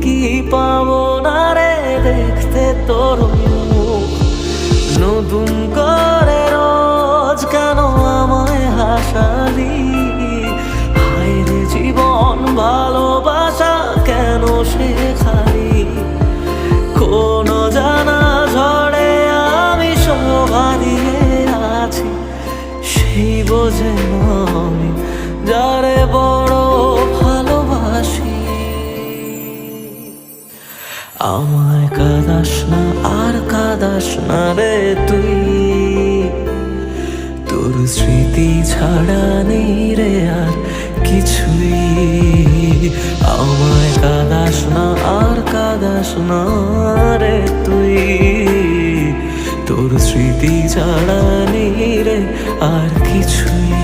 কি পাবো না রে দেখতে তোর মুখ? নতুন করে রোজ কেন আমায় হাসালি? হায় রে জীবন ভালোবাসা কেন শেখালি? কোন জানা ঝড়ে আমি শোভা দিয়ে আছি, সেই বোঝে না আমি যারে বড় ভালোবাসি। আমায় কাঁদাস না আর কাঁদাস না রে তুই, তোর স্মৃতি ছাড়া নেই রে আর কিছুই। আমায় কাঁদাস না আর কাঁদাস না রে তুই, তোর স্মৃতি ছাড়া নেই রে আর কিছুই।